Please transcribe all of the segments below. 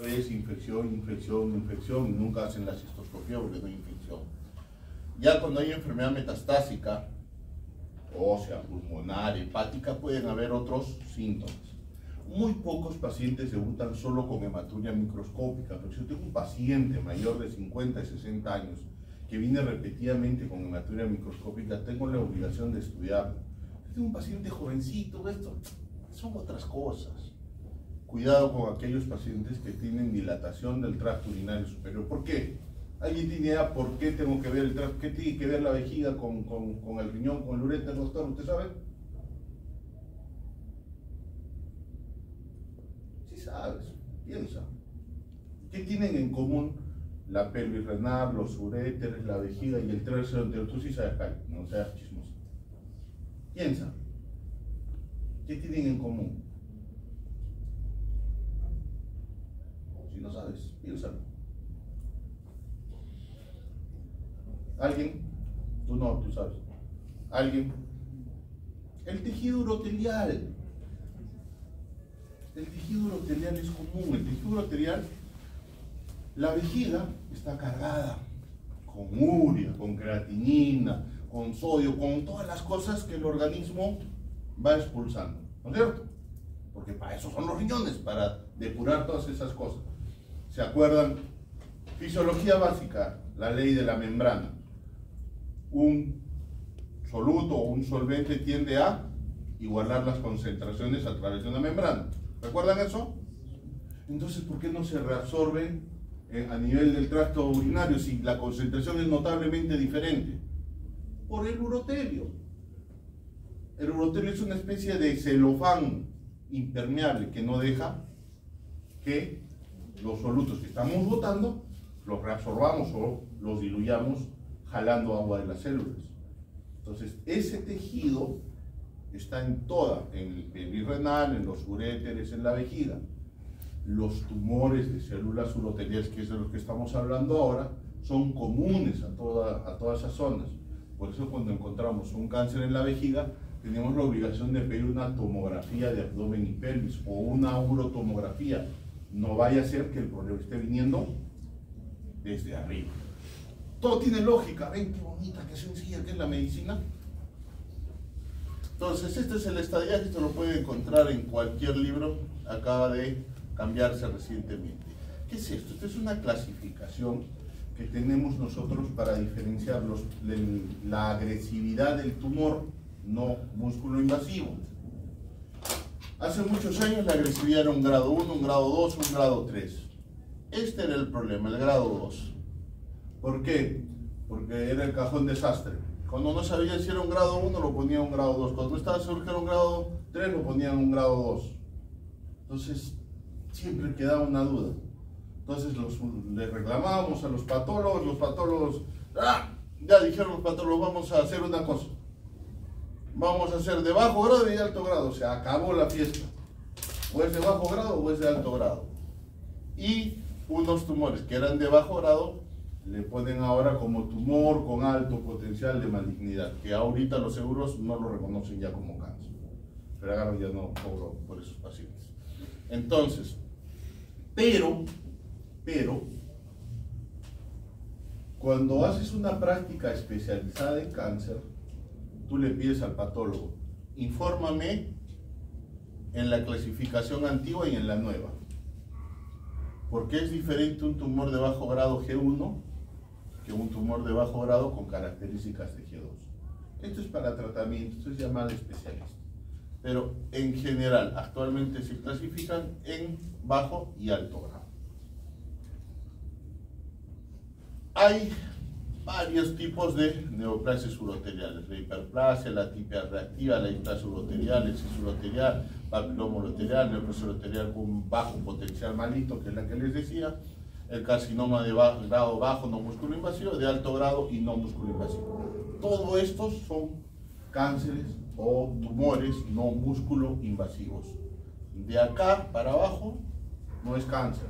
Es infección, infección, infección, y nunca hacen la cistoscopia porque no hay infección. Ya cuando hay enfermedad metastásica, ósea, pulmonar, hepática, pueden haber otros síntomas. Muy pocos pacientes debutan solo con hematuria microscópica, pero si yo tengo un paciente mayor de 50 y 60 años que viene repetidamente con hematuria microscópica, tengo la obligación de estudiarlo. Si tengo un paciente jovencito, esto son otras cosas. Cuidado con aquellos pacientes que tienen dilatación del tracto urinario superior. ¿Por qué? ¿Alguien tiene idea por qué tengo que ver el tracto? ¿Qué tiene que ver la vejiga con el riñón, con el uréter, doctor? ¿Usted sabe? Sí sabes, piensa. ¿Qué tienen en común la pelvis renal, los uréteres, la vejiga y el tracto entero? Tú sí sabes, Cali, no seas chismoso. Piensa. ¿Qué tienen en común? Si no sabes, piénsalo. ¿Alguien? Tú no, tú sabes. ¿Alguien? El tejido urotelial. El tejido urotelial es común. El tejido urotelial, la vejiga está cargada con urea, con creatinina, con sodio, con todas las cosas que el organismo va expulsando, ¿no es cierto? Porque para eso son los riñones, para depurar todas esas cosas. ¿Se acuerdan? Fisiología básica, la ley de la membrana. Un soluto o un solvente tiende a igualar las concentraciones a través de una membrana. ¿Recuerdan eso? Entonces, ¿por qué no se reabsorben a nivel del tracto urinario si la concentración es notablemente diferente? Por el urotelio. El urotelio es una especie de celofán impermeable que no deja que los solutos que estamos botando los reabsorbamos o los diluyamos jalando agua de las células. Entonces, ese tejido está en el pelvis renal, en los uréteres, en la vejiga. Los tumores de células uroteliales, que es de los que estamos hablando ahora, son comunes a todas esas zonas. Por eso cuando encontramos un cáncer en la vejiga, tenemos la obligación de pedir una tomografía de abdomen y pelvis o una urotomografía. No vaya a ser que el problema esté viniendo desde arriba. Todo tiene lógica. Ven qué bonita, qué sencilla que es la medicina. Entonces, este es el estadiaje, esto lo puede encontrar en cualquier libro, acaba de cambiarse recientemente. ¿Qué es esto? Esto es una clasificación que tenemos nosotros para diferenciar la agresividad del tumor no músculo invasivo. Hace muchos años la agresividad era un grado 1, un grado 2, un grado 3. Este era el problema, el grado 2. ¿Por qué? Porque era el cajón desastre. Cuando no sabían si era un grado 1, lo ponían un grado 2. Cuando estaba seguro que era un grado 3, lo ponían un grado 2. Entonces, siempre quedaba una duda. Entonces, le reclamábamos a los patólogos, ya dijeron los patólogos, vamos a hacer una cosa. Vamos a hacer de bajo grado y de alto grado. Se acabó la fiesta. O es de bajo grado o es de alto grado. Y unos tumores que eran de bajo grado, le ponen ahora como tumor con alto potencial de malignidad, que ahorita los seguros no lo reconocen ya como cáncer. Pero ahora ya no cobro por esos pacientes. Entonces, pero, cuando haces una práctica especializada en cáncer, tú le pides al patólogo, infórmame en la clasificación antigua y en la nueva. ¿Por qué es diferente un tumor de bajo grado G1 que un tumor de bajo grado con características de G2? Esto es para tratamiento, esto es llamado especialista. Pero en general, actualmente se clasifican en bajo y alto grado. Hay varios tipos de neoplasias uroteliales: la hiperplasia, la atipia reactiva, la hiperplasia urotelial, el exceso urotelial, papiloma urotelial, neoplasia urotelial con bajo potencial maligno, que es la que les decía, el carcinoma de grado bajo no músculo invasivo, de alto grado y no músculo invasivo. Todos estos son cánceres o tumores no músculo invasivos. De acá para abajo no es cáncer.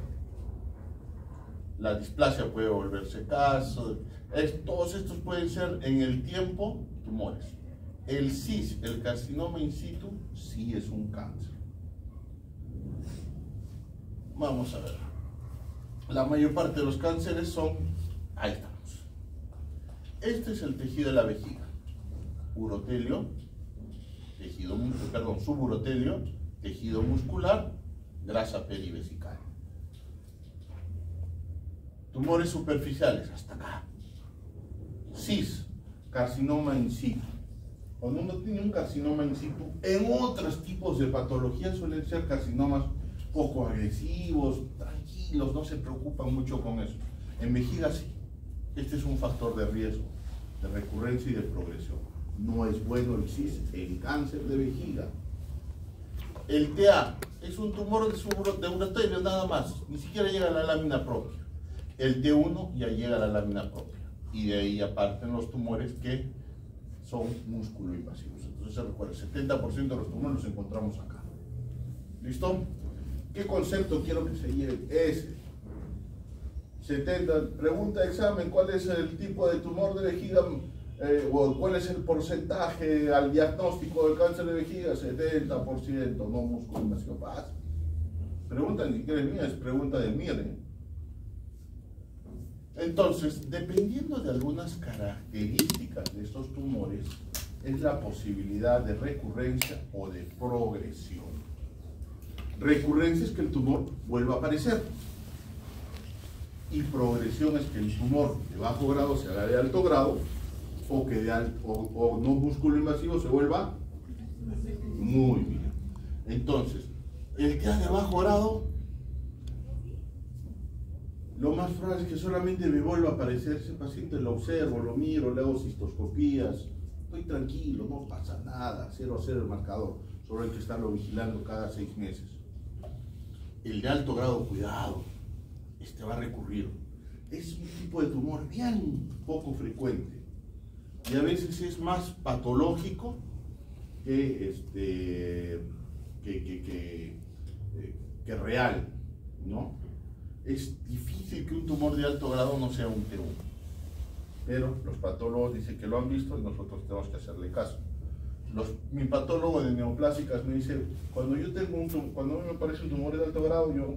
La displasia puede volverse caso. Todos estos pueden ser en el tiempo tumores. El CIS, el carcinoma in situ, sí es un cáncer. Vamos a ver. la mayor parte de los cánceres son, ahí estamos. Este es el tejido de la vejiga. Urotelio, suburotelio, tejido muscular, grasa perivesical. Tumores superficiales, hasta acá. CIS, carcinoma in situ. Cuando uno tiene un carcinoma in situ, en otros tipos de patologías suelen ser carcinomas poco agresivos, tranquilos, no se preocupan mucho con eso. En vejiga sí. Este es un factor de riesgo, de recurrencia y de progresión. No es bueno el CIS en cáncer de vejiga. El TA es un tumor de urotelio nada más, ni siquiera llega a la lámina propia. El T1 ya llega a la lámina propia. Y de ahí aparten los tumores que son músculo invasivos. Entonces se recuerda, el 70% de los tumores los encontramos acá. ¿Listo? ¿Qué concepto quiero que se lleve? Ese. 70. Pregunta de examen, ¿cuál es el tipo de tumor de vejiga? O ¿cuál es el porcentaje al diagnóstico del cáncer de vejiga? 70%, no músculo invasivo. Fácil. Pregunta ni siquiera es mía, es pregunta de Miren. Entonces, dependiendo de algunas características de estos tumores, es la posibilidad de recurrencia o de progresión. Recurrencia es que el tumor vuelva a aparecer. Y progresión es que el tumor de bajo grado se haga de alto grado o que o no músculo invasivo se vuelva muy bien. Entonces, el que haga de bajo grado, lo más probable es que solamente me vuelva a aparecer ese paciente, lo observo, lo miro, le hago cistoscopías, estoy tranquilo, no pasa nada, 0 a 0 el marcador, solo hay que estarlo vigilando cada 6 meses. El de alto grado, cuidado, este va a recurrir. Es un tipo de tumor bien poco frecuente y a veces es más patológico que real, ¿no? Es difícil que un tumor de alto grado no sea un T1, pero los patólogos dicen que lo han visto y nosotros tenemos que hacerle caso. Mi patólogo de neoplásicas me dice, cuando cuando me aparece un tumor de alto grado, yo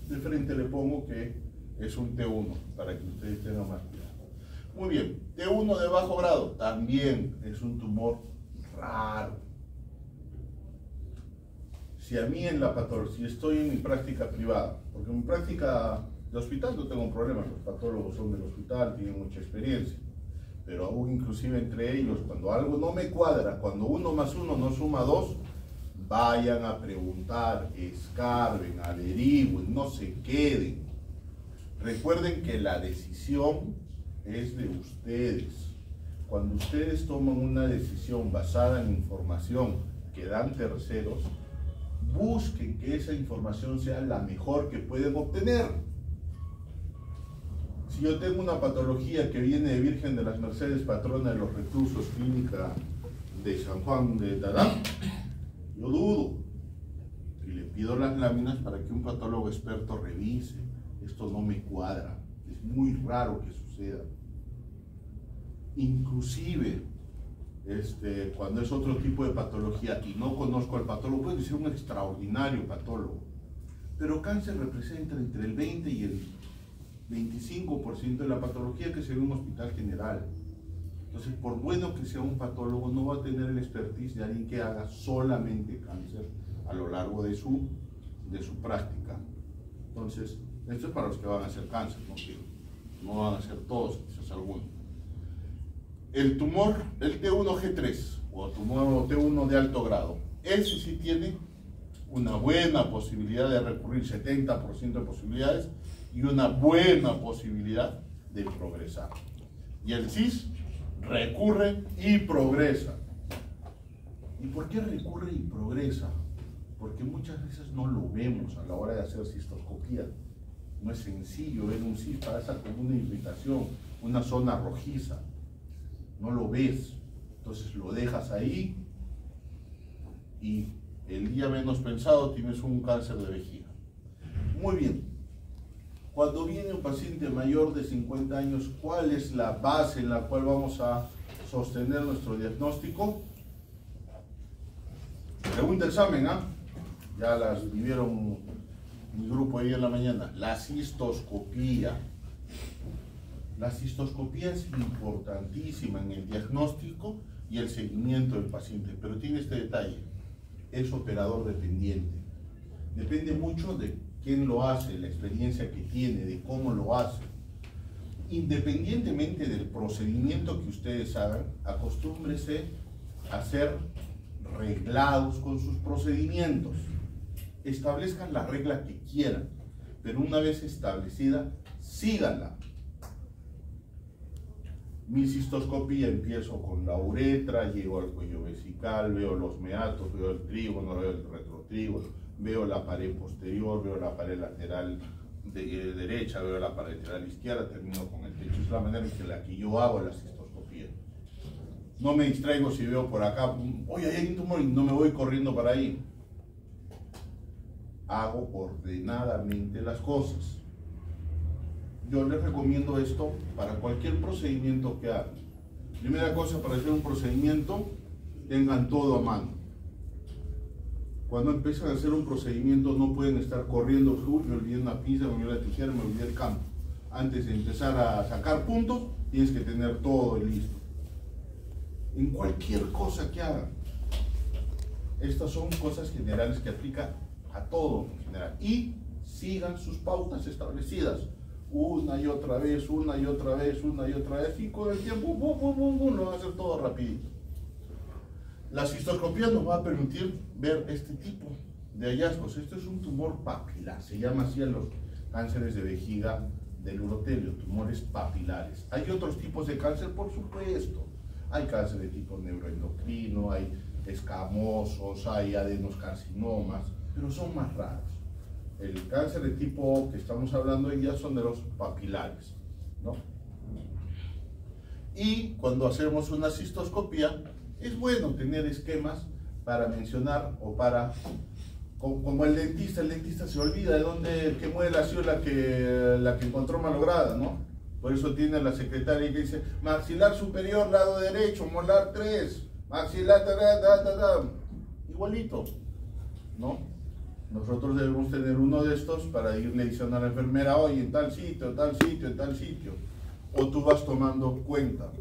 de frente le pongo que es un T1, para que ustedes tengan más cuidado. Muy bien, T1 de bajo grado, también es un tumor raro. Si a mí en la patología, si estoy en mi práctica privada, porque en mi práctica de hospital no tengo un problema, los patólogos son del hospital, tienen mucha experiencia, pero aún inclusive entre ellos, cuando algo no me cuadra, cuando 1 más 1 no suma 2, vayan a preguntar, escarben, averigüen, no se queden. Recuerden que la decisión es de ustedes. Cuando ustedes toman una decisión basada en información que dan terceros, busquen que esa información sea la mejor que pueden obtener. Si yo tengo una patología que viene de Virgen de las Mercedes, patrona de los reclusos, clínica de San Juan de Tarán, yo dudo y le pido las láminas para que un patólogo experto revise. Esto no me cuadra, es muy raro que suceda. Inclusive cuando es otro tipo de patología y no conozco al patólogo, puede ser un extraordinario patólogo, pero cáncer representa entre el 20 y el 25% de la patología que se ve en un hospital general. Entonces, por bueno que sea un patólogo, no va a tener el expertise de alguien que haga solamente cáncer a lo largo de su práctica. Entonces, esto es para los que van a hacer cáncer, no van a ser todos, quizás algunos. El tumor, el T1G3 o tumor T1 de alto grado, ese sí tiene una buena posibilidad de recurrir, 70% de posibilidades, y una buena posibilidad de progresar. Y el CIS recurre y progresa. ¿Y por qué recurre y progresa? Porque muchas veces no lo vemos a la hora de hacer cistoscopía. No es sencillo ver un CIS, pasa como una irritación, una zona rojiza. No lo ves, entonces lo dejas ahí y el día menos pensado tienes un cáncer de vejiga. Muy bien, cuando viene un paciente mayor de 50 años, ¿cuál es la base en la cual vamos a sostener nuestro diagnóstico? Pregunta examen, ¿ah? Ya las vivieron mi grupo ahí en la mañana, la cistoscopía. La cistoscopía es importantísima en el diagnóstico y el seguimiento del paciente, pero tiene este detalle, es operador dependiente. Depende mucho de quién lo hace, la experiencia que tiene, de cómo lo hace. Independientemente del procedimiento que ustedes hagan, acostúmbrese a hacer reglados con sus procedimientos. Establezcan la regla que quieran, pero una vez establecida, síganla. Mi cistoscopía empiezo con la uretra, llego al cuello vesical, veo los meatos, veo el trígono, veo el retrotrígono, veo la pared posterior, veo la pared lateral derecha, veo la pared lateral izquierda, termino con el techo. Es la manera en la que yo hago la cistoscopía. No me distraigo si veo por acá, oye, ahí hay un tumor y no me voy corriendo para ahí. Hago ordenadamente las cosas. Yo les recomiendo esto para cualquier procedimiento que hagan. Primera cosa, para hacer un procedimiento, tengan todo a mano. Cuando empiezan a hacer un procedimiento no pueden estar corriendo, me olvidé una pinza, me olvidé la tijera, me olvidé el campo. Antes de empezar a sacar puntos, tienes que tener todo listo. En cualquier cosa que hagan. Estas son cosas generales que aplican a todo en general. Y sigan sus pautas establecidas. Una y otra vez, una y otra vez, una y otra vez, y con el tiempo, lo van a hacer todo rapidito. La cistoscopía nos va a permitir ver este tipo de hallazgos. Este es un tumor papilar, se llama así a los cánceres de vejiga del urotelio, tumores papilares. Hay otros tipos de cáncer, por supuesto. Hay cáncer de tipo neuroendocrino, hay escamosos, hay adenoscarcinomas, pero son más raros. El cáncer de tipo que estamos hablando hoy ya son de los papilares, ¿no? Y cuando hacemos una cistoscopía, es bueno tener esquemas para mencionar o para, como el dentista se olvida de dónde, qué muela ha sido la que encontró malograda, ¿no? Por eso tiene la secretaria que dice, maxilar superior, lado derecho, molar 3, maxilar, igualito, ¿no? Nosotros debemos tener uno de estos para irle diciendo a la enfermera, oye, en tal sitio, en tal sitio, en tal sitio. O tú vas tomando cuenta.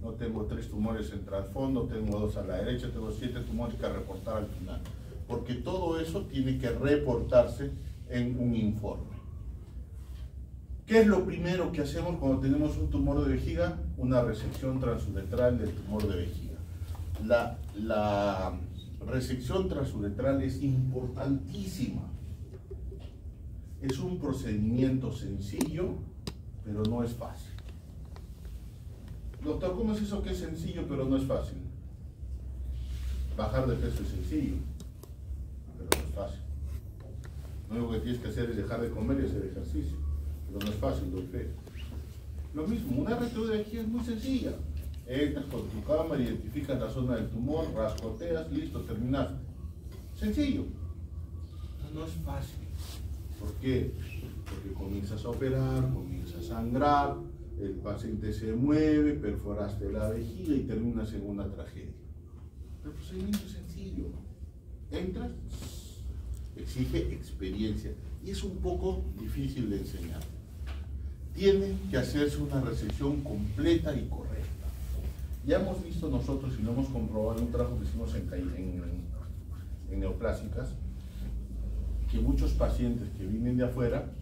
No tengo 3 tumores en trasfondo, tengo 2 a la derecha, tengo 7 tumores que reportar al final. Porque todo eso tiene que reportarse en un informe. ¿Qué es lo primero que hacemos cuando tenemos un tumor de vejiga? Una resección transuretral del tumor de vejiga. La resección transuretral es importantísima. Es un procedimiento sencillo, pero no es fácil. Doctor, ¿cómo es eso que es sencillo, pero no es fácil? Bajar de peso es sencillo, pero no es fácil. Lo único que tienes que hacer es dejar de comer y hacer ejercicio, pero no es fácil, doy fe. Lo mismo, una RTU de vejiga es muy sencilla. Entras con tu cámara, identificas la zona del tumor, rascoteas, listo, terminaste. Sencillo. No es fácil. ¿Por qué? Porque comienzas a operar, comienzas a sangrar, el paciente se mueve, perforaste la vejiga y terminas en una tragedia. El procedimiento es sencillo. Entras, exige experiencia y es un poco difícil de enseñar. Tiene que hacerse una resección completa y correcta. Ya hemos visto nosotros y lo hemos comprobado en un trabajo que hicimos en neoplásicas, que muchos pacientes que vienen de afuera,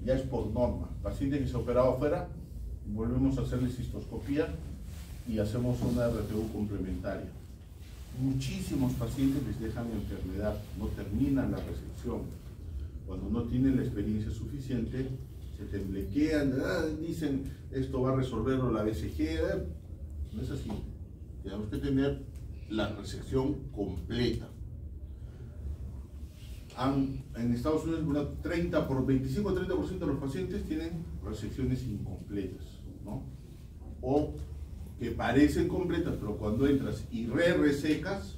ya es por norma, paciente que se ha operado afuera, volvemos a hacerle cistoscopía y hacemos una RTU complementaria. Muchísimos pacientes les dejan enfermedad, no terminan la resección. Cuando no tienen la experiencia suficiente, se temblequean, dicen esto va a resolverlo la BCG. No es así. Tenemos que tener la resección completa. En Estados Unidos, 25-30% de los pacientes tienen resecciones incompletas, ¿no? O que parecen completas, pero cuando entras y resecas,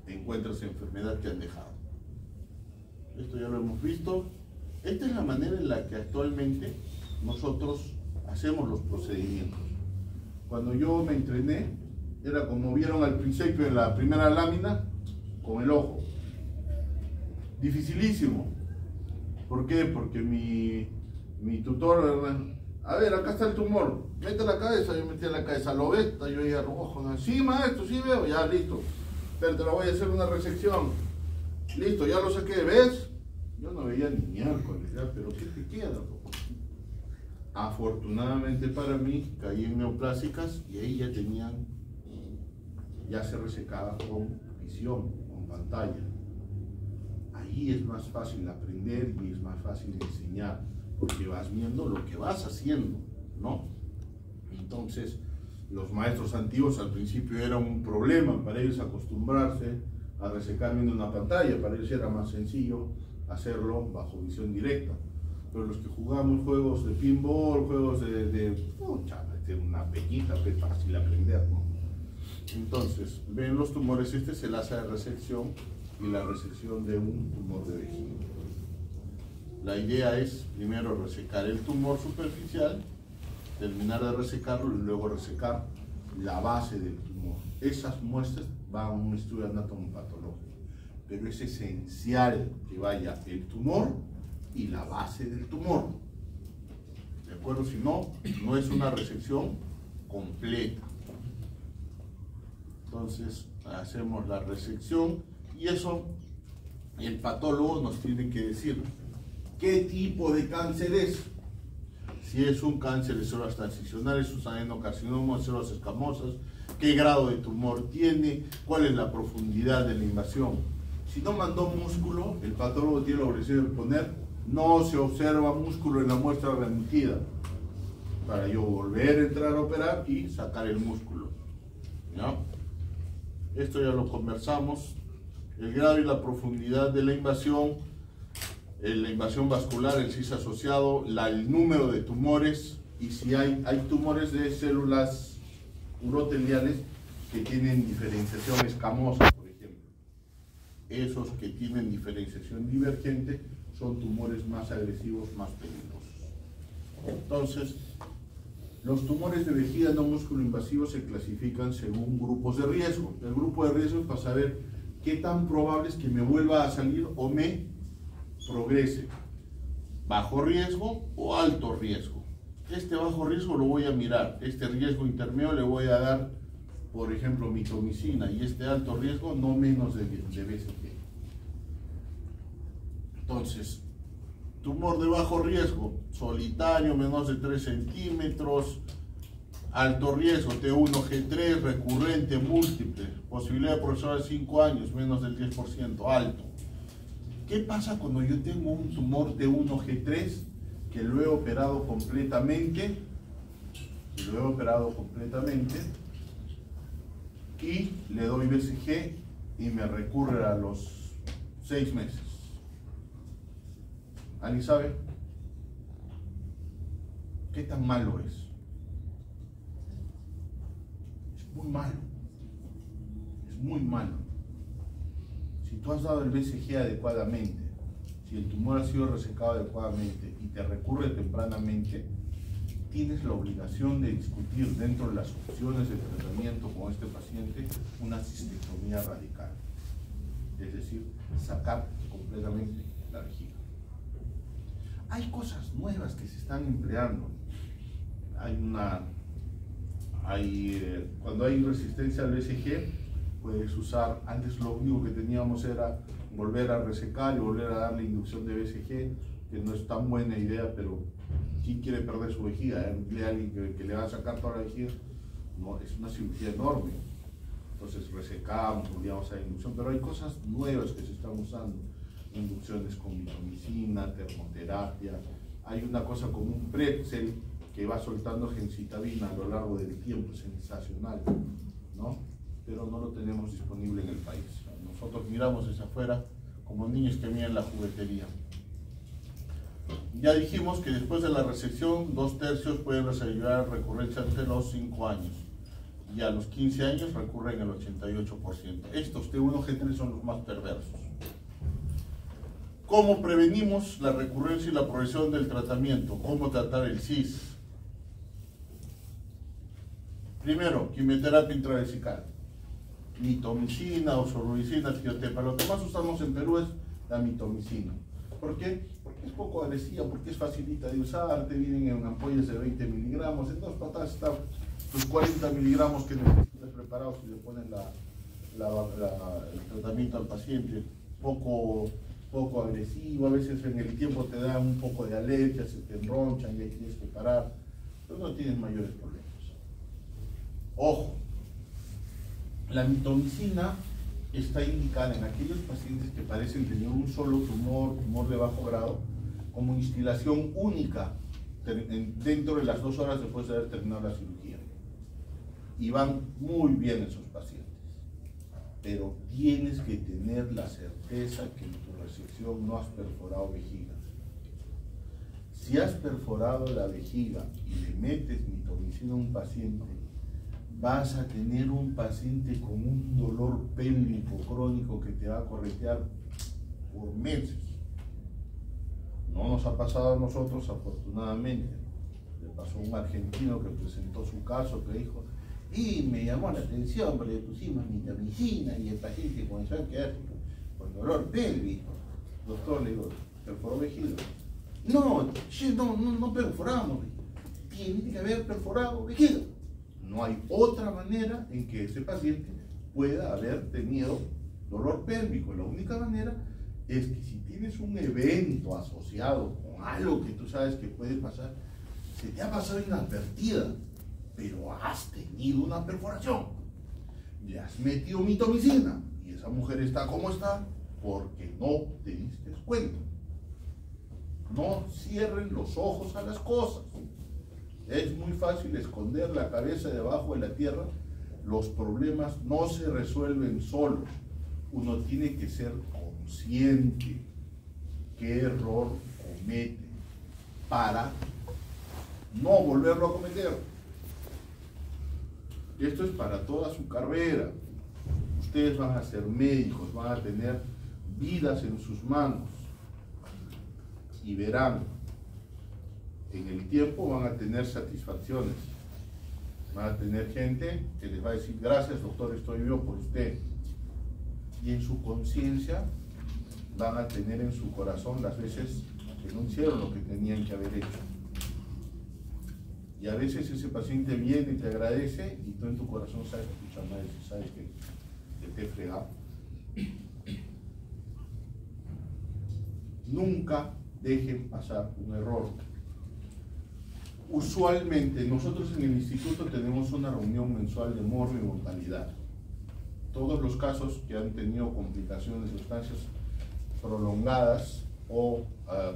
encuentras enfermedad que han dejado. Esto ya lo hemos visto. Esta es la manera en la que actualmente nosotros hacemos los procedimientos. Cuando yo me entrené, era como vieron al principio en la primera lámina, con el ojo. Dificilísimo. ¿Por qué? Porque mi tutor, a ver, acá está el tumor, mete la cabeza, yo metía la cabeza, lo ves, yo iba rojo, sí maestro, sí veo, ya listo, pero te la voy a hacer una resección, listo, ya lo saqué, ¿ves? Yo no veía ni miércoles, pero ¿qué te queda? Afortunadamente para mí, caí en neoplásicas y ahí ya se resecaba con visión, con pantalla. Ahí es más fácil aprender y es más fácil enseñar, porque vas viendo lo que vas haciendo, ¿no? Entonces, los maestros antiguos al principio era un problema para ellos acostumbrarse a resecar viendo una pantalla, para ellos era más sencillo hacerlo bajo visión directa. Pero los que jugamos juegos de pinball, juegos una pequita, es fácil aprender, ¿no? Entonces, ven los tumores, este es el asa de resección y la resección de un tumor de vejiga. La idea es primero resecar el tumor superficial, terminar de resecarlo y luego resecar la base del tumor. Esas muestras van a un estudio anatomopatológico, pero es esencial que vaya el tumor y la base del tumor. ¿De acuerdo? Si no, no es una resección completa. Entonces, hacemos la resección y eso el patólogo nos tiene que decir qué tipo de cáncer es. Si es un cáncer de células transicionales, un adenocarcinoma, células escamosas, qué grado de tumor tiene, cuál es la profundidad de la invasión. Si no mandó músculo, el patólogo tiene la obligación de poner no se observa músculo en la muestra remitida, para yo volver a entrar a operar y sacar el músculo, ¿no? Esto ya lo conversamos. El grado y la profundidad de la invasión vascular, el CIS asociado, el número de tumores, y si hay tumores de células uroteliales que tienen diferenciación escamosa, por ejemplo. Esos que tienen diferenciación divergente son tumores más agresivos, más peligrosos. Entonces, los tumores de vejiga no músculo invasivo se clasifican según grupos de riesgo. El grupo de riesgo es para saber qué tan probable es que me vuelva a salir o me progrese. Bajo riesgo o alto riesgo. Este bajo riesgo lo voy a mirar. Este riesgo intermedio le voy a dar, por ejemplo, mitomicina, y este alto riesgo no menos de BCG. Entonces, tumor de bajo riesgo, solitario, menos de 3 centímetros, alto riesgo, T1G3, recurrente, múltiple, posibilidad de progresar a 5 años, menos del 10%, alto. ¿Qué pasa cuando yo tengo un tumor T1G3 que lo he operado completamente? Y le doy BCG y me recurre a los 6 meses. ¿Alguien sabe? ¿Qué tan malo es? Es muy malo. Es muy malo. Si tú has dado el BCG adecuadamente, si el tumor ha sido resecado adecuadamente y te recurre tempranamente, tienes la obligación de discutir dentro de las opciones de tratamiento con este paciente una cistectomía radical. Es decir, sacar completamente la vejiga. Hay cosas nuevas que se están empleando. Cuando hay resistencia al BCG, puedes usar, antes lo único que teníamos era volver a resecar y volver a darle inducción de BCG, que no es tan buena idea, pero ¿quién quiere perder su vejiga? Emplea a alguien que le va a sacar toda la vejiga. No, es una cirugía enorme. Entonces resecamos, volvíamos a la inducción, pero hay cosas nuevas que se están usando. Inducciones con mitomicina, termoterapia. Hay una cosa como un pretzel que va soltando gencitabina a lo largo del tiempo, sensacional, ¿no? Pero no lo tenemos disponible en el país. Nosotros miramos desde afuera como niños que miran la juguetería. Ya dijimos que después de la resección, 2/3 pueden desarrollar recurrencia entre los 5 años. Y a los 15 años recurren el 88%. Estos T1G3 son los más perversos. ¿Cómo prevenimos la recurrencia y la progresión del tratamiento? ¿Cómo tratar el CIS? Primero, quimioterapia intravesical. Mitomicina, oxorubicina, tiotepa. Lo que más usamos en Perú es la mitomicina. ¿Por qué? Porque es poco agresiva, porque es facilita de usar, te vienen en ampollas de 20 miligramos, en 2 patadas están tus 40 miligramos que necesitas preparados y le ponen el tratamiento al paciente. Poco agresivo, a veces en el tiempo te da un poco de alergia, se te enronchan y ahí tienes que parar, pero no tienes mayores problemas. Ojo, la mitomicina está indicada en aquellos pacientes que parecen tener un solo tumor de bajo grado, como instilación única dentro de las 2 horas después de haber terminado la cirugía. Y van muy bien esos pacientes. Pero tienes que tener la certeza que en tu resección no has perforado vejiga. Si has perforado la vejiga y le metes mitomicina a un paciente, vas a tener un paciente con un dolor pélvico crónico que te va a corretear por meses. No nos ha pasado a nosotros, afortunadamente. Le pasó a un argentino que presentó su caso, que dijo, y me llamó la atención porque le pusimos mitomicina y el paciente comenzó a quedar con dolor pélvico. Doctor, le digo, ¿perforó vejiga? No perforamos. Tiene que haber perforado vejiga. No hay otra manera en que ese paciente pueda haber tenido dolor pélvico. La única manera es que si tienes un evento asociado con algo que tú sabes que puede pasar, se te ha pasado inadvertida, pero has tenido una perforación, le has metido mitomicina y esa mujer está como está porque no te diste cuenta. No cierren los ojos a las cosas. Es muy fácil esconder la cabeza debajo de la tierra. Los problemas no se resuelven solos. Uno tiene que ser consciente qué error comete para no volverlo a cometer. Esto es para toda su carrera. Ustedes van a ser médicos, van a tener vidas en sus manos y verán, en el tiempo van a tener satisfacciones. Van a tener gente que les va a decir, gracias doctor, estoy vivo por usted. Y en su conciencia van a tener en su corazón las veces que no hicieron lo que tenían que haber hecho. Y a veces ese paciente viene y te agradece y tú en tu corazón sabes, escucha madre, sabes que te he fregado. Nunca dejen pasar un error. Usualmente nosotros en el instituto tenemos una reunión mensual de morbo y mortalidad. Todos los casos que han tenido complicaciones de sustancias prolongadas o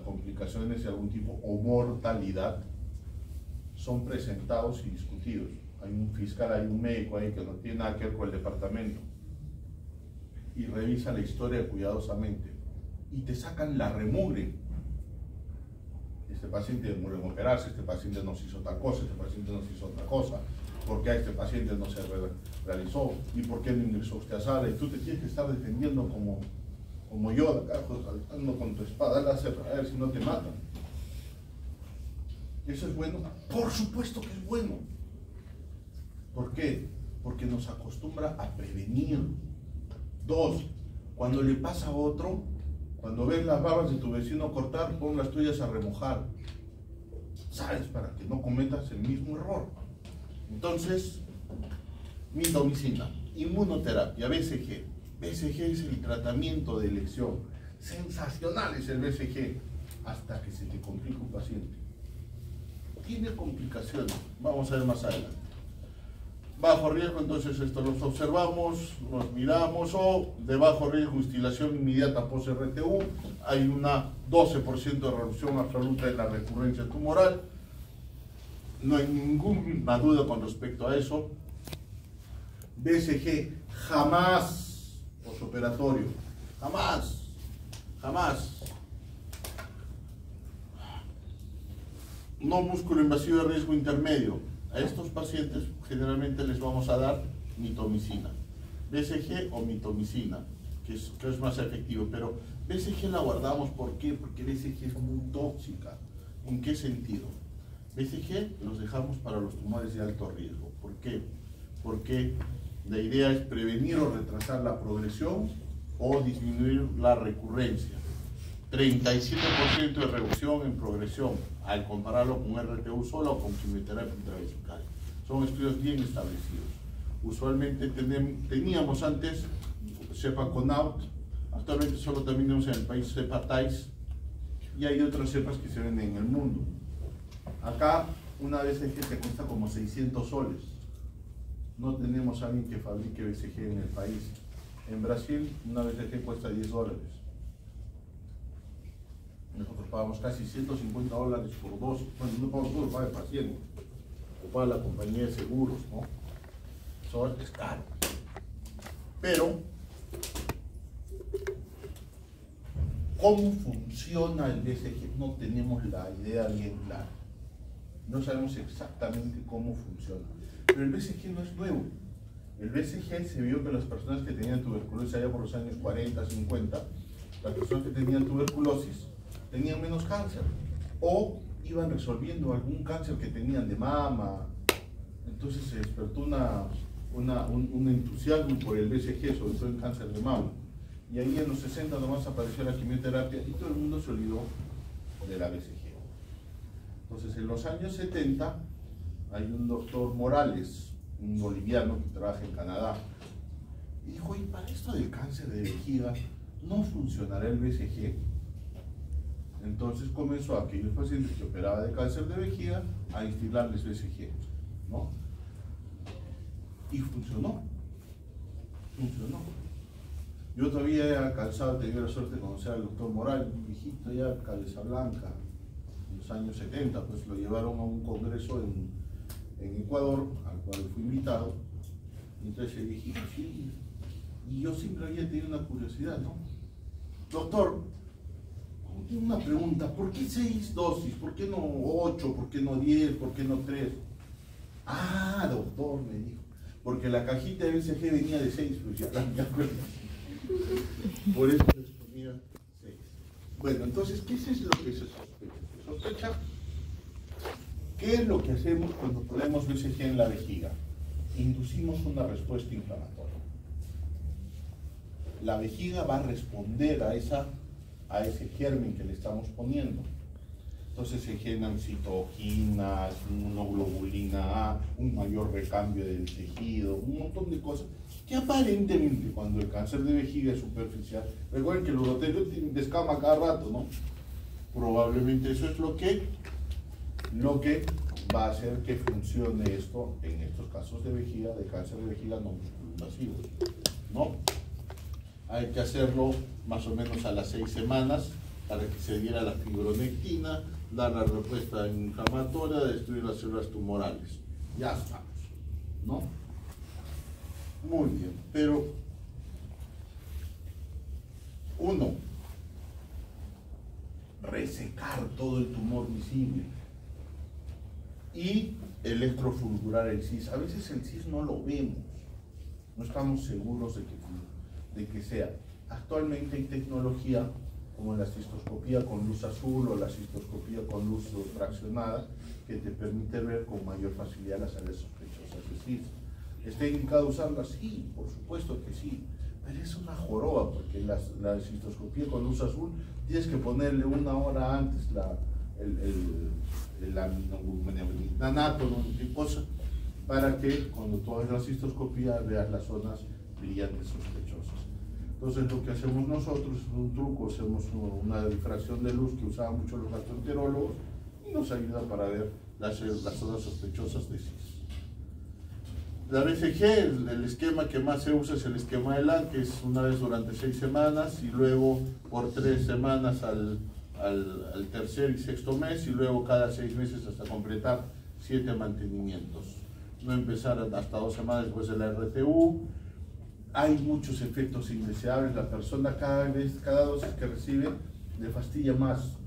complicaciones de algún tipo o mortalidad son presentados y discutidos. Hay un fiscal, hay un médico ahí que no tiene nada que ver con el departamento y revisa la historia cuidadosamente y te sacan la remugre. Este paciente demoró en operarse, este paciente nos hizo tal cosa, este paciente nos hizo otra cosa, ¿por qué a este paciente no se realizó? ¿Y por qué no ingresó usted a sala? Y tú te tienes que estar defendiendo como yo, de acá, saltando con tu espada láser, a ver si no te matan. ¿Eso es bueno? Por supuesto que es bueno. ¿Por qué? Porque nos acostumbra a prevenir. 2, cuando le pasa a otro, cuando ves las barbas de tu vecino cortar, pon las tuyas a remojar. ¿Sabes? Para que no cometas el mismo error. Entonces, mitomicina, inmunoterapia, BCG. BCG es el tratamiento de elección. Sensacional es el BCG, hasta que se te complica un paciente. Tiene complicaciones, vamos a ver más adelante. Bajo riesgo, entonces esto los observamos, los miramos, o de bajo riesgo, instilación inmediata post-RTU, hay una 12% de reducción absoluta en la recurrencia tumoral, no hay ninguna duda con respecto a eso. BCG, jamás postoperatorio, jamás. No músculo invasivo de riesgo intermedio. A estos pacientes generalmente les vamos a dar mitomicina. BCG o mitomicina, que es más efectivo. Pero BCG la guardamos, ¿por qué? Porque BCG es muy tóxica. ¿En qué sentido? BCG los dejamos para los tumores de alto riesgo. ¿Por qué? Porque la idea es prevenir o retrasar la progresión o disminuir la recurrencia. 37% de reducción en progresión al compararlo con RTU solo o con quimioterapia intravesical. Son estudios bien establecidos. Usualmente teníamos antes cepa CONAUT, actualmente solo tenemos en el país cepa TAIS y hay otras cepas que se venden en el mundo. Acá una BCG te cuesta como 600 soles. No tenemos a alguien que fabrique BCG en el país. En Brasil una BCG cuesta $10. Nosotros pagamos casi $150 por dosis. Bueno, no pagamos todo, paga el paciente o paga la compañía de seguros, ¿no? Eso es caro. Pero, ¿cómo funciona el BCG? No tenemos la idea bien clara. No sabemos exactamente cómo funciona. Pero el BCG no es nuevo. El BCG se vio que las personas que tenían tuberculosis allá por los años 40, 50, las personas que tenían tuberculosis tenían menos cáncer o iban resolviendo algún cáncer que tenían de mama. Entonces se despertó un entusiasmo por el BCG, sobre todo en cáncer de mama. Y ahí en los 60 nomás apareció la quimioterapia y todo el mundo se olvidó de la BCG. Entonces en los años 70 hay un doctor Morales, un boliviano que trabaja en Canadá, y dijo, y para esto del cáncer de vejiga, ¿no funcionará el BCG? Entonces comenzó a aquellos pacientes que operaba de cáncer de vejiga a instilarles BCG, ¿no? Y funcionó. Yo todavía he alcanzado, tenía la suerte de conocer al doctor Morales, un viejito ya, cabeza blanca, en los años 70, pues lo llevaron a un congreso en Ecuador, al cual fui invitado. Entonces el viejito, sí, y yo siempre había tenido una curiosidad, ¿no? Doctor, tengo una pregunta, ¿por qué 6 dosis? ¿Por qué no 8? ¿Por qué no 10? ¿Por qué no 3? Ah, doctor, me dijo, porque la cajita de BCG venía de 6, pues ya me acuerdo. Por eso les ponía 6. Bueno, entonces, ¿qué es lo que se sospecha? Se sospecha, ¿qué es lo que hacemos cuando ponemos BCG en la vejiga? Inducimos una respuesta inflamatoria. La vejiga va a responder a ese germen que le estamos poniendo. Entonces se generan citoquinas, inmunoglobulina A, un mayor recambio del tejido, un montón de cosas que aparentemente cuando el cáncer de vejiga es superficial, recuerden que los urotelios tienen descama cada rato, ¿no? Probablemente eso es lo que va a hacer que funcione esto en estos casos de vejiga, de cáncer de vejiga no invasivo, ¿no? Hay que hacerlo más o menos a las 6 semanas para que se diera la fibronectina, dar la respuesta inflamatoria, destruir las células tumorales. Ya estamos, ¿no? Muy bien, pero uno, resecar todo el tumor visible y electrofulgurar el CIS. A veces el CIS no lo vemos, no estamos seguros de que sea. Actualmente hay tecnología como la cistoscopía con luz azul o la cistoscopía con luz fraccionada que te permite ver con mayor facilidad las áreas sospechosas de CIS. ¿Está indicado usarla? Sí, por supuesto que sí, pero es una joroba porque la cistoscopía con luz azul tienes que ponerle 1 hora antes el aminoglutaminato, no sé qué cosa, para que cuando tú hagas la cistoscopía veas las zonas brillantes sospechosas. Entonces lo que hacemos nosotros es un truco, hacemos una difracción de luz que usaban mucho los gastroenterólogos y nos ayuda para ver las zonas sospechosas de CIS. La BCG, el esquema que más se usa es el esquema de LAN, que es una vez durante 6 semanas y luego por 3 semanas al tercer y sexto mes y luego cada 6 meses hasta completar 7 mantenimientos. No empezar hasta 2 semanas después de la RTU. Hay muchos efectos indeseables. La persona cada dosis que recibe le fastidia más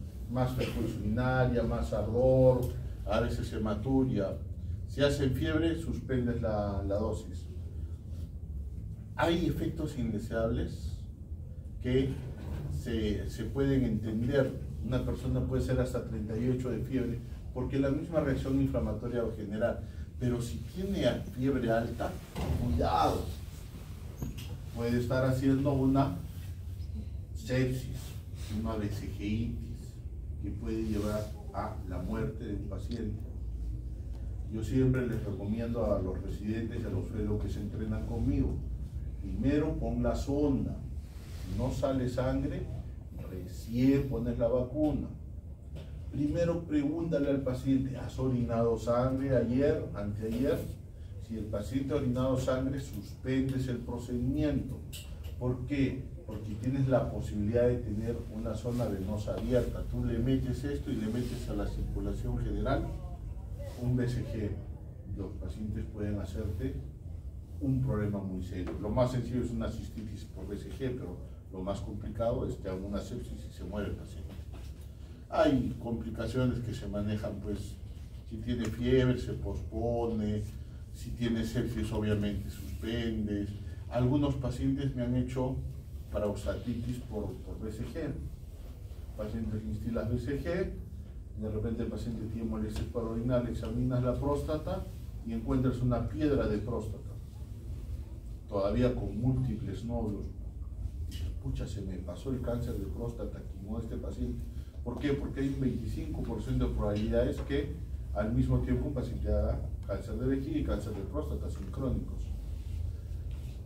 frecuencia urinaria, más ardor, a veces hematuria. Si hacen fiebre, suspendes la dosis. Hay efectos indeseables que se pueden entender. Una persona puede ser hasta 38 de fiebre, porque la misma reacción inflamatoria va a generar. Pero si tiene fiebre alta, cuidado. Puede estar haciendo una sepsis, una vesejeitis que puede llevar a la muerte del paciente. Yo siempre les recomiendo a los residentes y a los fellows que se entrenan conmigo, primero pon la sonda, si no sale sangre, recién pones la vacuna. Primero pregúntale al paciente, ¿has orinado sangre ayer, anteayer? Si el paciente ha orinado sangre, suspendes el procedimiento. ¿Por qué? Porque tienes la posibilidad de tener una zona venosa abierta. Tú le metes esto y le metes a la circulación general un BCG. Los pacientes pueden hacerte un problema muy serio. Lo más sencillo es una cistitis por BCG, pero lo más complicado es que haga una sepsis y se muere el paciente. Hay complicaciones que se manejan, pues, si tiene fiebre se pospone, si tiene sepsis obviamente suspendes. Algunos pacientes me han hecho paroxatitis por BCG. Pacientes le instilas BCG, de repente el paciente tiene molestias para orinar, examinas la próstata y encuentras una piedra de próstata, todavía con múltiples nódulos. Dices, pucha, se me pasó el cáncer de próstata aquí, ¿no? Este paciente. ¿Por qué? Porque hay un 25% de probabilidades que al mismo tiempo un paciente haga cáncer de vejiga y cáncer de próstata sincrónicos.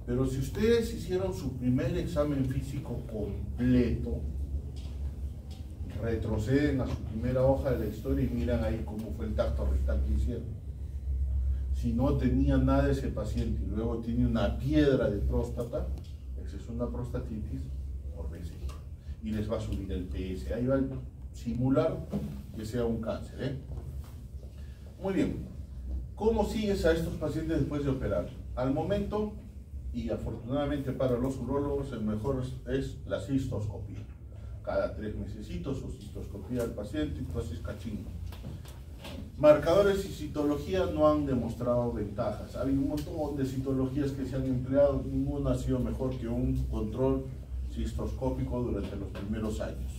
Pero si ustedes hicieron su primer examen físico completo, retroceden a su primera hoja de la historia y miran ahí cómo fue el tacto rectal que hicieron. Si no tenía nada ese paciente y luego tiene una piedra de próstata, esa es una prostatitis por BCG. Y les va a subir el PS. Ahí va a simular que sea un cáncer. Muy bien. ¿Cómo sigues a estos pacientes después de operar? Al momento, y afortunadamente para los urólogos, el mejor es la cistoscopía. Cada 3 mesecitos su cistoscopía al paciente y tú haces cachín. Marcadores y citología no han demostrado ventajas. Hay un montón de citologías que se han empleado, ninguna ha sido mejor que un control cistoscópico durante los primeros años.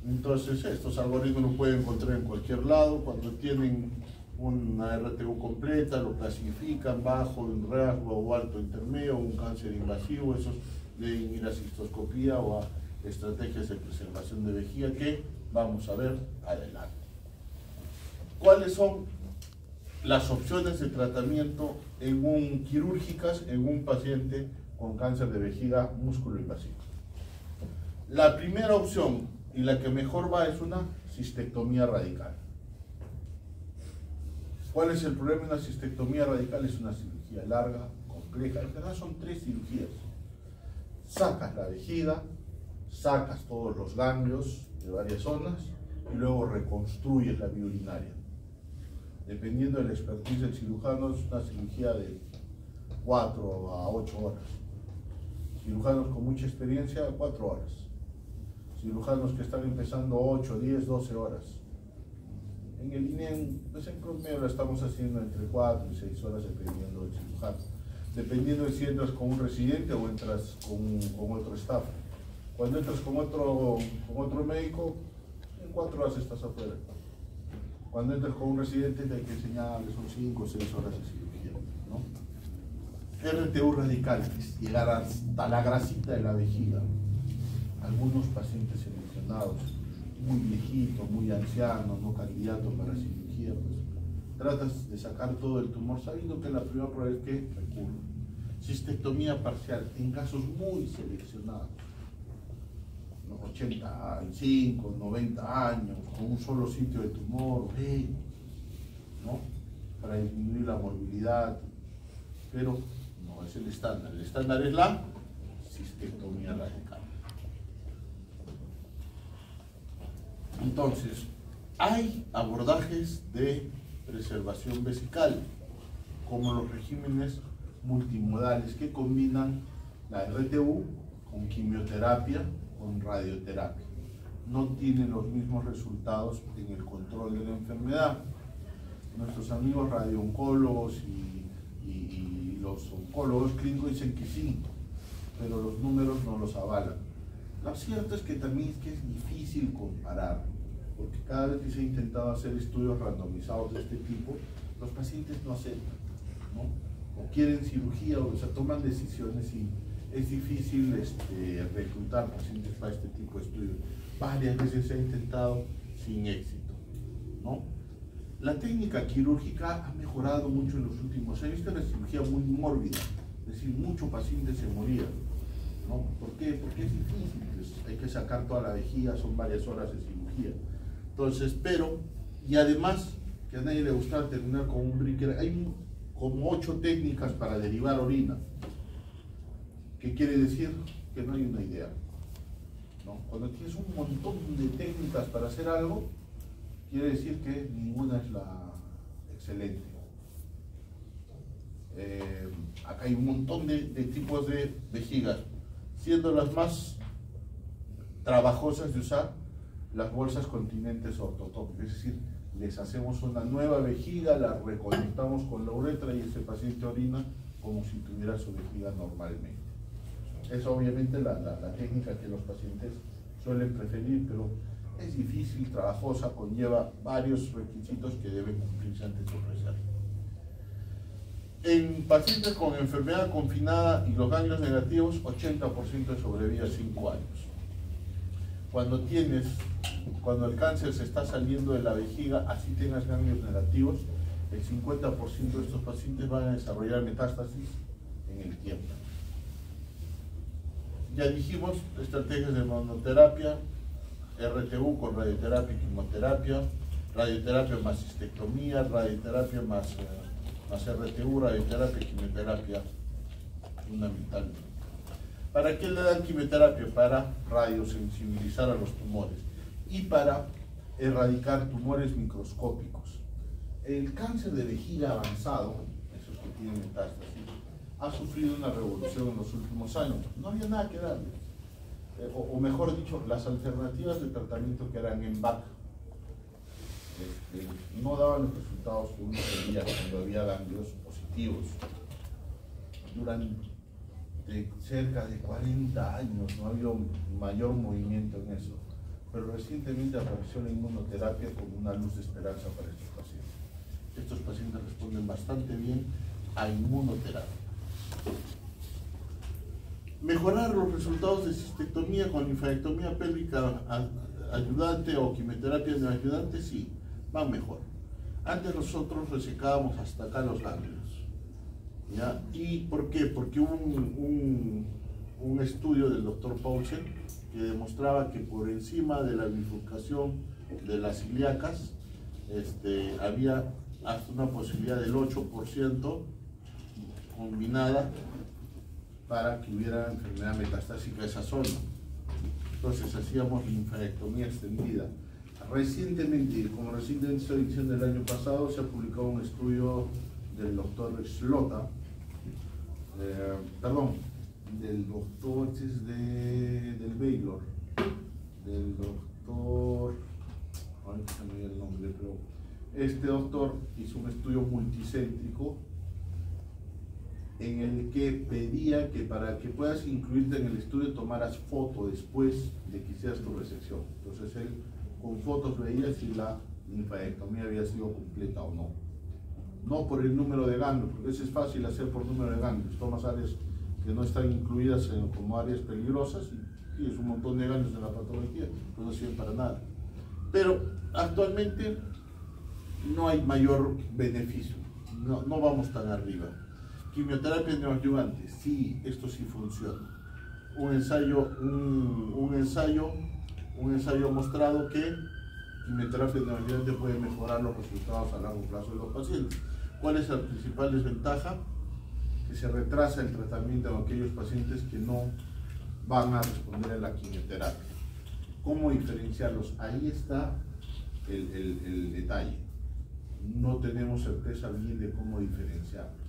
Entonces estos algoritmos los pueden encontrar en cualquier lado. Cuando tienen una RTU completa, lo clasifican bajo, en riesgo o alto intermedio, un cáncer invasivo, esos deben ir a cistoscopía o a estrategias de preservación de vejiga que vamos a ver adelante. ¿Cuáles son las opciones de tratamiento quirúrgicas en un paciente con cáncer de vejiga músculo invasivo? La primera opción y la que mejor va es una cistectomía radical. ¿Cuál es el problema de una cistectomía radical? Es una cirugía larga, compleja. En verdad son 3 cirugías. Sacas la vejiga, sacas todos los ganglios de varias zonas y luego reconstruyes la vía urinaria. Dependiendo de la expertise del cirujano, es una cirugía de 4 a 8 horas. Cirujanos con mucha experiencia, 4 horas. Cirujanos que están empezando 8, 10, 12 horas. En el INEM, pues en promedio la estamos haciendo entre 4 y 6 horas dependiendo del cirujano. Dependiendo de si entras con un residente o entras con otro staff. Cuando entras con otro médico, en 4 horas estás afuera. Cuando entras con un residente te hay que enseñarle, son 5 o 6 horas de cirugía, ¿no? RTU radical es llegar hasta la grasita de la vejiga. Algunos pacientes seleccionados, muy viejitos, muy ancianos, no candidatos para cirugía, pues tratas de sacar todo el tumor sabiendo que la primera prueba es que recurre. Cistectomía parcial en casos muy seleccionados, 85, 90 años, con un solo sitio de tumor, ¿no? Para disminuir la morbilidad, pero no es el estándar. El estándar es la cistectomía radical. Entonces, hay abordajes de preservación vesical, como los regímenes multimodales que combinan la RTU con quimioterapia, con radioterapia. No tienen los mismos resultados en el control de la enfermedad. Nuestros amigos radiooncólogos y los oncólogos clínicos dicen que sí, pero los números no los avalan. Lo cierto es que también es difícil comparar, porque cada vez que se ha intentado hacer estudios randomizados de este tipo, los pacientes no aceptan, ¿no? O quieren cirugía, o sea, toman decisiones y es difícil reclutar pacientes para este tipo de estudios. Varias veces se ha intentado sin éxito, ¿no? La técnica quirúrgica ha mejorado mucho en los últimos años. Esta era una cirugía muy mórbida, es decir, muchos pacientes se morían, ¿no? ¿Por qué? Porque es difícil, pues, hay que sacar toda la vejiga, son varias horas de cirugía. Entonces, y además, que a nadie le gustaba terminar con un Bricker, hay como 8 técnicas para derivar orina. ¿Qué quiere decir? Que no hay una idea, ¿no? Cuando tienes un montón de técnicas para hacer algo, quiere decir que ninguna es la excelente. Acá hay un montón de tipos de vejigas, siendo las más trabajosas de usar las bolsas continentes ortotópicas, es decir, les hacemos una nueva vejiga, la reconectamos con la uretra y ese paciente orina como si tuviera su vejiga normalmente. Es obviamente la técnica que los pacientes suelen preferir, pero es difícil, trabajosa, conlleva varios requisitos que deben cumplirse antes de ofrecer. En pacientes con enfermedad confinada y los ganglios negativos, 80% de sobrevida a 5 años. Cuando el cáncer se está saliendo de la vejiga, así tengas ganglios negativos, el 50% de estos pacientes van a desarrollar metástasis en el tiempo. Ya dijimos, estrategias de monoterapia, RTU con radioterapia y quimioterapia, radioterapia más cistectomía, radioterapia más RTU, radioterapia y quimioterapia, fundamentalmente. ¿Para qué le dan quimioterapia? Para radiosensibilizar a los tumores y para erradicar tumores microscópicos. El cáncer de vejiga avanzado, esos que tienen metástasis, ha sufrido una revolución en los últimos años. No había nada que darle. O mejor dicho, las alternativas de tratamiento que eran en VAC no daban los resultados que uno quería cuando había ganglios positivos. Durante cerca de 40 años no había un mayor movimiento en eso, pero recientemente apareció la inmunoterapia como una luz de esperanza para estos pacientes. Estos pacientes responden bastante bien a inmunoterapia. Mejorar los resultados de cistectomía con linfadectomía pélvica ayudante o quimioterapia no ayudante, sí, van mejor. Antes nosotros resecábamos hasta acá los ganglios, ¿ya? ¿Y por qué? Porque hubo un estudio del doctor Paulsen que demostraba que por encima de la bifurcación de las ilíacas había hasta una posibilidad del 8% combinada para que hubiera enfermedad metastásica de esa zona. Entonces hacíamos linfadectomía extendida. Recientemente, como recientemente estoy diciendo el año pasado, se ha publicado un estudio del doctor Slota, del doctor del Baylor, del doctor, ahorita se me olvidó el nombre, pero este doctor hizo un estudio multicéntrico en el que pedía que para que puedas incluirte en el estudio tomaras foto después de que hicieras tu resección. Entonces él con fotos veía si la linfadectomía había sido completa o no. No por el número de ganglios, porque eso es fácil hacer por número de ganglios. Tomas áreas que no están incluidas como áreas peligrosas y tienes un montón de ganglios en la patología, pues no sirven para nada. Pero actualmente no hay mayor beneficio, no vamos tan arriba. Quimioterapia neoadyuvante, sí, esto sí funciona. Un ensayo ha mostrado que quimioterapia neoadyuvante puede mejorar los resultados a largo plazo de los pacientes. ¿Cuál es la principal desventaja? Que se retrasa el tratamiento en aquellos pacientes que no van a responder a la quimioterapia. ¿Cómo diferenciarlos? Ahí está el detalle. No tenemos certeza bien de cómo diferenciarlos.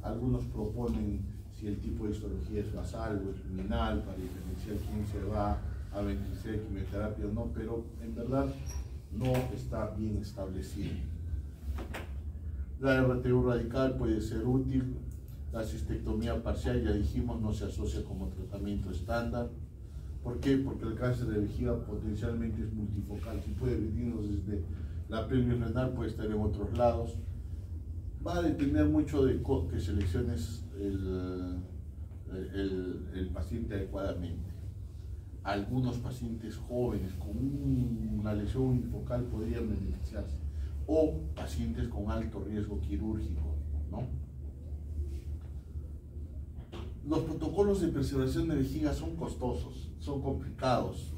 Algunos proponen si el tipo de histología es basal o es luminal para diferenciar quién se va a beneficiar de quimioterapia o no, pero en verdad no está bien establecido. La RTU radical puede ser útil. La cistectomía parcial, ya dijimos, no se asocia como tratamiento estándar. ¿Por qué? Porque el cáncer de vejiga potencialmente es multifocal. Si puede venirnos desde la pelvis renal, puede estar en otros lados. Va a depender mucho de que selecciones el paciente adecuadamente. Algunos pacientes jóvenes con una lesión unifocal podrían beneficiarse, o pacientes con alto riesgo quirúrgico, ¿no? Los protocolos de preservación de vejiga son costosos, son complicados,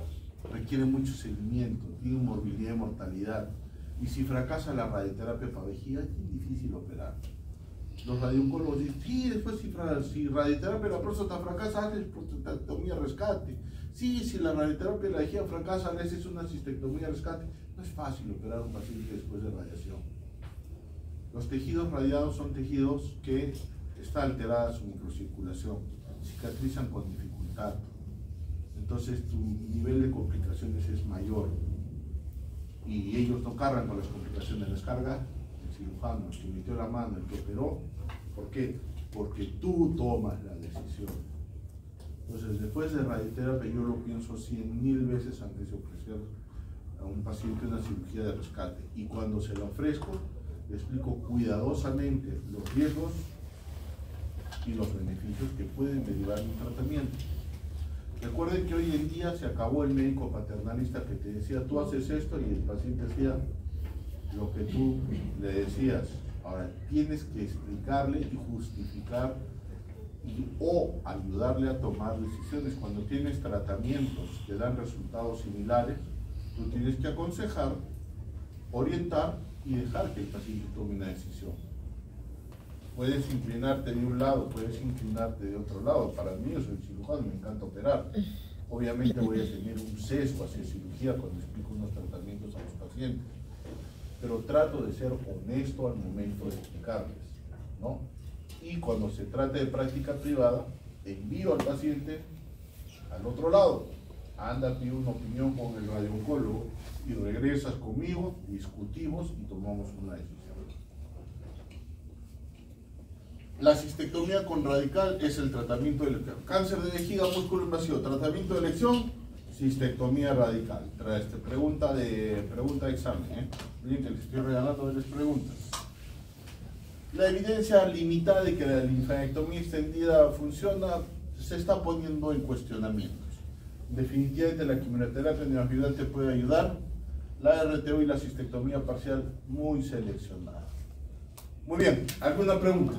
requieren mucho seguimiento, tienen morbilidad y mortalidad. Y si fracasa la radioterapia para vejiga, es difícil operar. Los radiooncólogos dicen, sí, después si radioterapia de la próstata fracasa, haces prostatectomía rescate. Sí, si la radioterapia de la vejiga fracasa, haces una cistectomía rescate. No es fácil operar a un paciente después de radiación. Los tejidos radiados son tejidos que está alterada su microcirculación, cicatrizan con dificultad. Entonces tu nivel de complicaciones es mayor. Y ellos no cargan con las complicaciones, les carga el cirujano, el que metió la mano, el que operó. ¿Por qué? Porque tú tomas la decisión. Entonces, después de radioterapia, yo lo pienso 100.000 veces antes de ofrecer a un paciente una cirugía de rescate. Y cuando se la ofrezco, le explico cuidadosamente los riesgos y los beneficios que pueden derivar de un tratamiento. Recuerden que hoy en día se acabó el médico paternalista que te decía, tú haces esto, y el paciente hacía lo que tú le decías. Ahora, tienes que explicarle y justificar o ayudarle a tomar decisiones. Cuando tienes tratamientos que dan resultados similares, tú tienes que aconsejar, orientar y dejar que el paciente tome una decisión. Puedes inclinarte de un lado, puedes inclinarte de otro lado. Para mí, yo soy cirujano, me encanta operar. Obviamente voy a tener un sesgo hacia cirugía cuando explico unos tratamientos a los pacientes, pero trato de ser honesto al momento de explicarles, ¿no? Y cuando se trate de práctica privada, envío al paciente al otro lado. Anda, pide una opinión con el radiooncólogo y regresas conmigo, discutimos y tomamos una decisión. La cistectomía con radical es el tratamiento del cáncer de vejiga, músculo invasivo. Tratamiento de elección, cistectomía radical. Pregunta de examen, Bien, que les estoy regalando varias preguntas. La evidencia limitada de que la linfadenectomía extendida funciona se está poniendo en cuestionamientos. Definitivamente la quimioterapia neoadjuvante puede ayudar. La RTO y la cistectomía parcial muy seleccionada. Muy bien, ¿alguna pregunta?